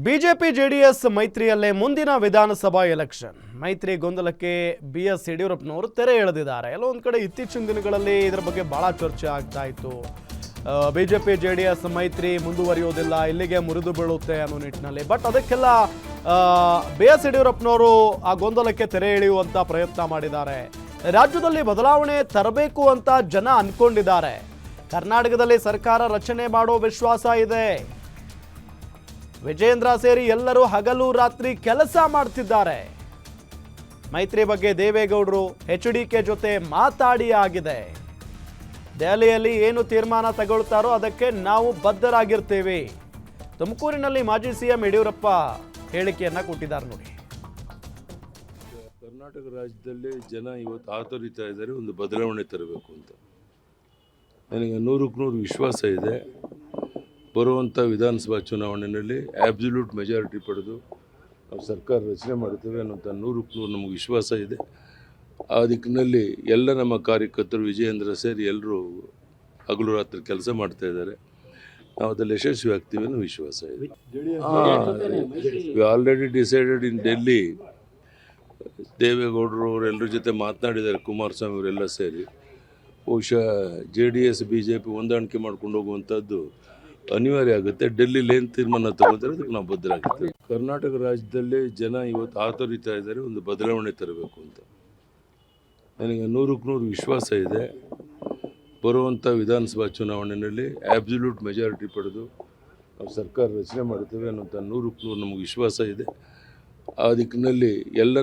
BJP JDS ಮೈತ್ರಿಯಲ್ಲೇ ಮುಂದಿನ ವಿಧಾನಸಭಾ election ಮೈತ್ರಿ ಗೊಂದಲಕ್ಕೆ ಬಿಎಸ್ ಯಡಿಯೂರಪ್ಪನವರು ತೆರೆ ಎಳೆದಿದ್ದಾರೆ. ಎಲ್ಲೊಂದು ಕಡೆ ಇತ್ತೀಚಿನ ದಿನಗಳಲ್ಲಿ ಇದರ ಬಗ್ಗೆ ಬಹಳ ಚರ್ಚೆ ಆಗ್ತಾ ಇತ್ತು. ಬಿಜೆಪಿ ಜೆಡಿಎಸ್ ಮೈತ್ರಿ ಮುಂದುವರಿಯೋದಿಲ್ಲ, ಇಲ್ಲಿಗೆ ಮುರಿದು ಬೀಳುತ್ತೆ ಅನ್ನೋ ನಿಟ್ಟಿನಲ್ಲಿ. ಬಟ್ ಅದಕ್ಕೆಲ್ಲ ಬಿಎಸ್ ಯಡಿಯೂರಪ್ಪನವರು ಆ ಗೊಂದಲಕ್ಕೆ ತೆರೆ ಎಳೆಯುವಂತ ಪ್ರಯತ್ನ ಮಾಡಿದ್ದಾರೆ. ರಾಜ್ಯದಲ್ಲಿ ಬದಲಾವಣೆ ತರಬೇಕು ಅಂತ ಜನ ಅನ್ಕೊಂಡಿದ್ದಾರೆ. ಕರ್ನಾಟಕದಲ್ಲಿ ಸರ್ಕಾರ ರಚನೆ ಮಾಡೋ ವಿಶ್ವಾಸ ಇದೆ. ವಿಜೇಂದ್ರ ಸೇರಿ ಎಲ್ಲರೂ ಹಗಲು ರಾತ್ರಿ ಕೆಲಸ ಮಾಡ್ತಿದ್ದಾರೆ. ಮೈತ್ರಿ ಬಗ್ಗೆ ದೇವೇಗೌಡರು ಎಚ್ಡಿಕೆ ಜೊತೆ ಮಾತಾಡಿ ಆಗಿದೆ. ದೆಹಲಿಯಲ್ಲಿ ಏನು ತೀರ್ಮಾನ ತಗೊಳ್ತಾರೋ ಅದಕ್ಕೆ ನಾವು ಬದ್ಧರಾಗಿರ್ತೀವಿ. ತುಮಕೂರಿನಲ್ಲಿ ಮಾಜಿ ಸಿಎಂ ಯಡಿಯೂರಪ್ಪ ಹೇಳಿಕೆಯನ್ನ ಕೊಟ್ಟಿದ್ದಾರೆ ನೋಡಿ. ಕರ್ನಾಟಕ ರಾಜ್ಯದಲ್ಲಿ ಜನ ಇವತ್ತು ಆತೋರಿತಾ ಇದ್ದಾರೆ ಒಂದು ಬದಲಾವಣೆ ತರಬೇಕು ಅಂತ. ನನಗೆ 100ಕ್ಕೆ 100 ವಿಶ್ವಾಸ ಇದೆ. ಬರುವಂಥ ವಿಧಾನಸಭಾ ಚುನಾವಣೆಯಲ್ಲಿ ಆಬ್ಸಲ್ಯೂಟ್ ಮೆಜಾರಿಟಿ ಪಡೆದು ನಾವು ಸರ್ಕಾರ ರಚನೆ ಮಾಡ್ತೇವೆ ಅನ್ನೋಂಥ 100ಕ್ಕೆ 100 ನಮಗೆ ವಿಶ್ವಾಸ ಇದೆ. ಆ ದಿಕ್ಕಿನಲ್ಲಿ ಎಲ್ಲ ನಮ್ಮ ಕಾರ್ಯಕರ್ತರು ವಿಜಯೇಂದ್ರ ಸೇರಿ ಎಲ್ಲರೂ ಹಗಲು ರಾತ್ರಿ ಕೆಲಸ ಮಾಡ್ತಾ ಇದ್ದಾರೆ. ನಾವು ಅದರಲ್ಲಿ ಯಶಸ್ವಿ ಆಗ್ತೀವಿ ಅನ್ನೋ ವಿಶ್ವಾಸ ಇದೆ. We already decided in Delhi. ದೇವೇಗೌಡರು ಅವರೆಲ್ಲರ ಜೊತೆ ಮಾತನಾಡಿದ್ದಾರೆ, ಕುಮಾರಸ್ವಾಮಿ ಅವರೆಲ್ಲ ಸೇರಿ. ಬಹುಶಃ JDS BJP ಹೊಂದಾಣಿಕೆ ಮಾಡ್ಕೊಂಡು ಹೋಗುವಂಥದ್ದು ಅನಿವಾರ್ಯ ಆಗುತ್ತೆ. ಡೆಲ್ಲಿಲಿ ಏನು ತೀರ್ಮಾನ ತಗೋತಾರೆ ಅದಕ್ಕೆ ನಾವು ಬದ್ಧರಾಗಿರ್ತೀವಿ. ಕರ್ನಾಟಕ ರಾಜ್ಯದಲ್ಲಿ ಜನ ಇವತ್ತು ಆತೋರಿತಾ ಇದ್ದಾರೆ ಒಂದು ಬದಲಾವಣೆ ತರಬೇಕು ಅಂತ. ನನಗೆ 100ಕ್ಕೆ 100 ವಿಶ್ವಾಸ ಇದೆ. ಬರುವಂಥ ವಿಧಾನಸಭಾ ಚುನಾವಣೆಯಲ್ಲಿ ಆಬ್ಸಲ್ಯೂಟ್ ಮೆಜಾರಿಟಿ ಪಡೆದು ನಾವು ಸರ್ಕಾರ ರಚನೆ ಮಾಡ್ತೇವೆ ಅನ್ನೋಂಥ 100ಕ್ಕೆ 100 ನಮಗೆ ವಿಶ್ವಾಸ ಇದೆ. ಆ ದಿಕ್ಕಿನಲ್ಲಿ ಎಲ್ಲ